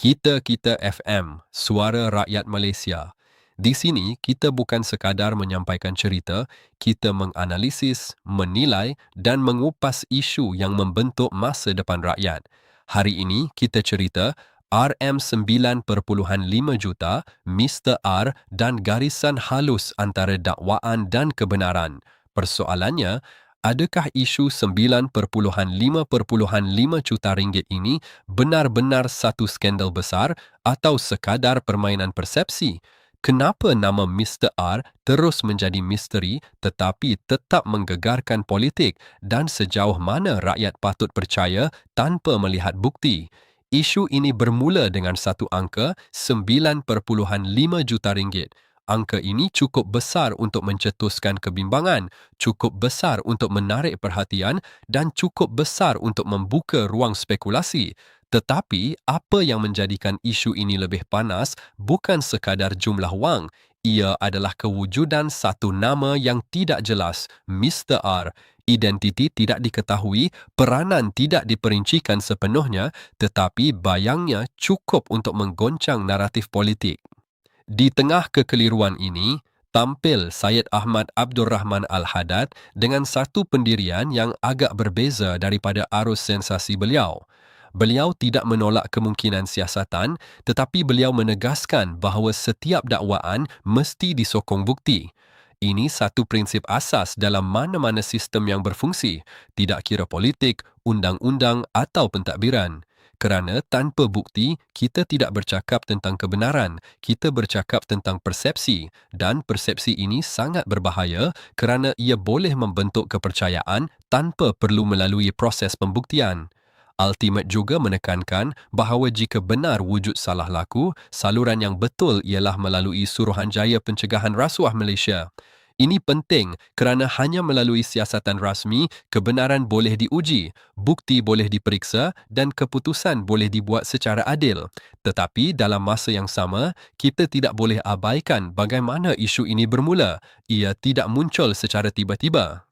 Kita FM, Suara Rakyat Malaysia. Di sini, kita bukan sekadar menyampaikan cerita, kita menganalisis, menilai dan mengupas isu yang membentuk masa depan rakyat. Hari ini, kita cerita RM9.5 juta, Mr. R dan garisan halus antara dakwaan dan kebenaran. Persoalannya, adakah isu 9.5 juta ringgit ini benar-benar satu skandal besar atau sekadar permainan persepsi? Kenapa nama Mr. R terus menjadi misteri tetapi tetap menggegarkan politik dan sejauh mana rakyat patut percaya tanpa melihat bukti? Isu ini bermula dengan satu angka 9.5 juta ringgit. Angka ini cukup besar untuk mencetuskan kebimbangan, cukup besar untuk menarik perhatian dan cukup besar untuk membuka ruang spekulasi. Tetapi, apa yang menjadikan isu ini lebih panas bukan sekadar jumlah wang. Ia adalah kewujudan satu nama yang tidak jelas, Mr. R. Identiti tidak diketahui, peranan tidak diperincikan sepenuhnya, tetapi bayangnya cukup untuk menggoncang naratif politik. Di tengah kekeliruan ini, tampil Syed Ahmad Abdul Rahman Al-Haddad dengan satu pendirian yang agak berbeza daripada arus sensasi beliau. Beliau tidak menolak kemungkinan siasatan, tetapi beliau menegaskan bahawa setiap dakwaan mesti disokong bukti. Ini satu prinsip asas dalam mana-mana sistem yang berfungsi, tidak kira politik, undang-undang atau pentadbiran. Kerana tanpa bukti, kita tidak bercakap tentang kebenaran, kita bercakap tentang persepsi dan persepsi ini sangat berbahaya kerana ia boleh membentuk kepercayaan tanpa perlu melalui proses pembuktian. Ultimate juga menekankan bahawa jika benar wujud salah laku, saluran yang betul ialah melalui Suruhanjaya Pencegahan Rasuah Malaysia. Ini penting kerana hanya melalui siasatan rasmi, kebenaran boleh diuji, bukti boleh diperiksa dan keputusan boleh dibuat secara adil. Tetapi dalam masa yang sama, kita tidak boleh abaikan bagaimana isu ini bermula. Ia tidak muncul secara tiba-tiba.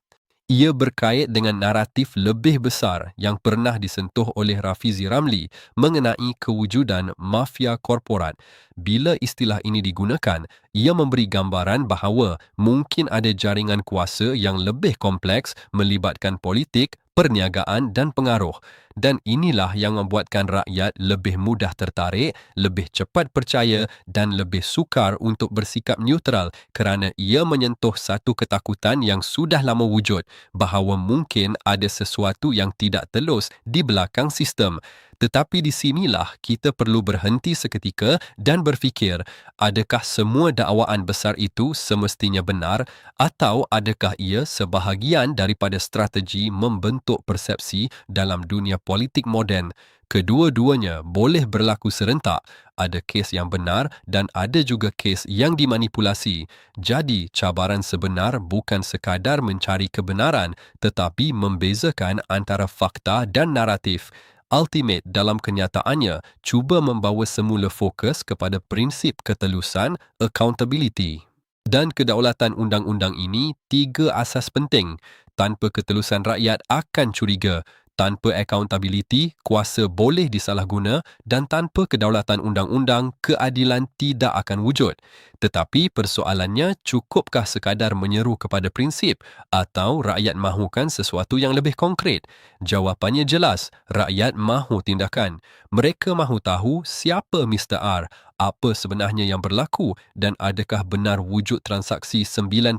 Ia berkait dengan naratif lebih besar yang pernah disentuh oleh Rafizi Ramli mengenai kewujudan mafia korporat. Bila istilah ini digunakan, ia memberi gambaran bahawa mungkin ada jaringan kuasa yang lebih kompleks melibatkan politik, perniagaan dan pengaruh. Dan inilah yang membuatkan rakyat lebih mudah tertarik, lebih cepat percaya dan lebih sukar untuk bersikap neutral kerana ia menyentuh satu ketakutan yang sudah lama wujud bahawa mungkin ada sesuatu yang tidak telus di belakang sistem. Tetapi di sinilah kita perlu berhenti seketika dan berfikir, adakah semua dakwaan besar itu semestinya benar atau adakah ia sebahagian daripada strategi membentuk persepsi dalam dunia politik moden? Kedua-duanya boleh berlaku serentak. Ada kes yang benar dan ada juga kes yang dimanipulasi. Jadi, cabaran sebenar bukan sekadar mencari kebenaran tetapi membezakan antara fakta dan naratif. Ultimate dalam kenyataannya cuba membawa semula fokus kepada prinsip ketelusan, accountability. Dan kedaulatan undang-undang ini tiga asas penting. Tanpa ketelusan rakyat akan curiga. Tanpa accountability, kuasa boleh disalahguna dan tanpa kedaulatan undang-undang, keadilan tidak akan wujud. Tetapi persoalannya, cukupkah sekadar menyeru kepada prinsip atau rakyat mahukan sesuatu yang lebih konkret? Jawapannya jelas, rakyat mahu tindakan. Mereka mahu tahu siapa Mr. R, apa sebenarnya yang berlaku dan adakah benar wujud transaksi 9.5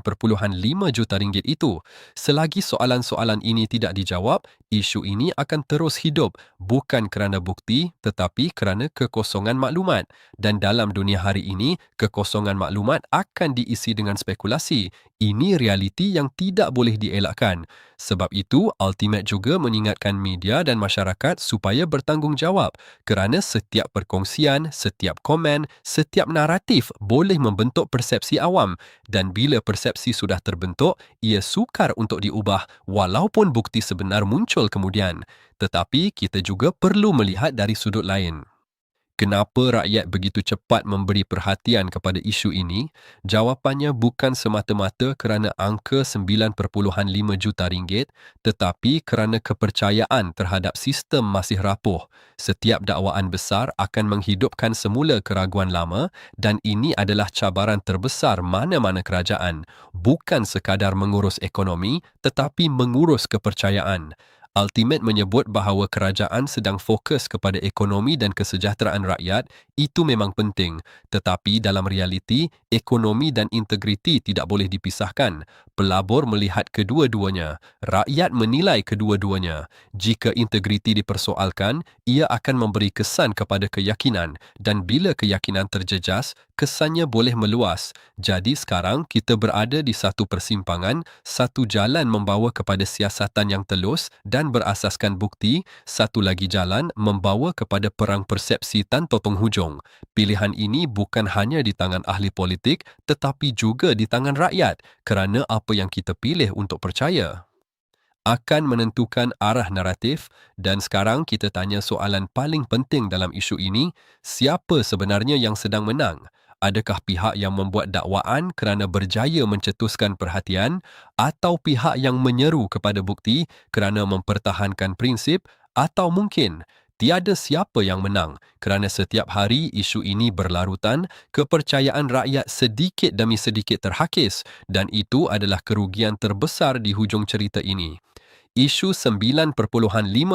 juta ringgit itu. Selagi soalan-soalan ini tidak dijawab, isu ini akan terus hidup bukan kerana bukti tetapi kerana kekosongan maklumat. Dan dalam dunia hari ini, kekosongan maklumat akan diisi dengan spekulasi. Ini realiti yang tidak boleh dielakkan. Sebab itu, Ultimate juga mengingatkan media dan masyarakat supaya bertanggungjawab kerana setiap perkongsian, setiap komen, setiap naratif boleh membentuk persepsi awam dan bila persepsi sudah terbentuk, ia sukar untuk diubah walaupun bukti sebenar muncul kemudian. Tetapi kita juga perlu melihat dari sudut lain. Kenapa rakyat begitu cepat memberi perhatian kepada isu ini? Jawapannya bukan semata-mata kerana angka 9.5 juta ringgit, tetapi kerana kepercayaan terhadap sistem masih rapuh. Setiap dakwaan besar akan menghidupkan semula keraguan lama dan ini adalah cabaran terbesar mana-mana kerajaan. Bukan sekadar mengurus ekonomi, tetapi mengurus kepercayaan. Ultimate menyebut bahawa kerajaan sedang fokus kepada ekonomi dan kesejahteraan rakyat, itu memang penting. Tetapi dalam realiti, ekonomi dan integriti tidak boleh dipisahkan. Pelabur melihat kedua-duanya. Rakyat menilai kedua-duanya. Jika integriti dipersoalkan, ia akan memberi kesan kepada keyakinan. Dan bila keyakinan terjejas, kesannya boleh meluas. Jadi sekarang kita berada di satu persimpangan, satu jalan membawa kepada siasatan yang telus dan berasaskan bukti, satu lagi jalan membawa kepada perang persepsi tanpa penghujung. Pilihan ini bukan hanya di tangan ahli politik, tetapi juga di tangan rakyat, kerana apa yang kita pilih untuk percaya akan menentukan arah naratif. Dan sekarang kita tanya soalan paling penting dalam isu ini, siapa sebenarnya yang sedang menang? Adakah pihak yang membuat dakwaan kerana berjaya mencetuskan perhatian atau pihak yang menyeru kepada bukti kerana mempertahankan prinsip, atau mungkin tiada siapa yang menang kerana setiap hari isu ini berlarutan, kepercayaan rakyat sedikit demi sedikit terhakis dan itu adalah kerugian terbesar di hujung cerita ini. Isu 9.5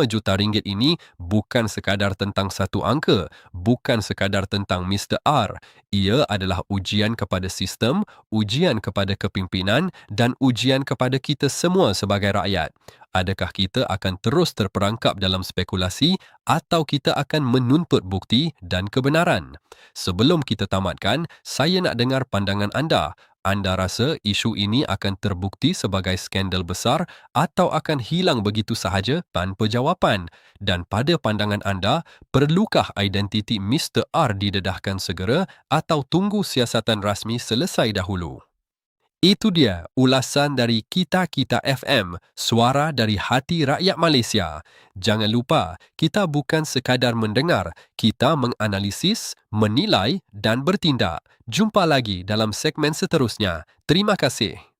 juta ringgit ini bukan sekadar tentang satu angka, bukan sekadar tentang Mr. R. Ia adalah ujian kepada sistem, ujian kepada kepimpinan dan ujian kepada kita semua sebagai rakyat. Adakah kita akan terus terperangkap dalam spekulasi atau kita akan menuntut bukti dan kebenaran? Sebelum kita tamatkan, saya nak dengar pandangan anda. Anda rasa isu ini akan terbukti sebagai skandal besar atau akan hilang begitu sahaja tanpa jawapan? Dan pada pandangan anda, perlukah identiti Mr. R didedahkan segera atau tunggu siasatan rasmi selesai dahulu? Itu dia ulasan dari Kita FM, suara dari hati rakyat Malaysia. Jangan lupa, kita bukan sekadar mendengar, kita menganalisis, menilai dan bertindak. Jumpa lagi dalam segmen seterusnya. Terima kasih.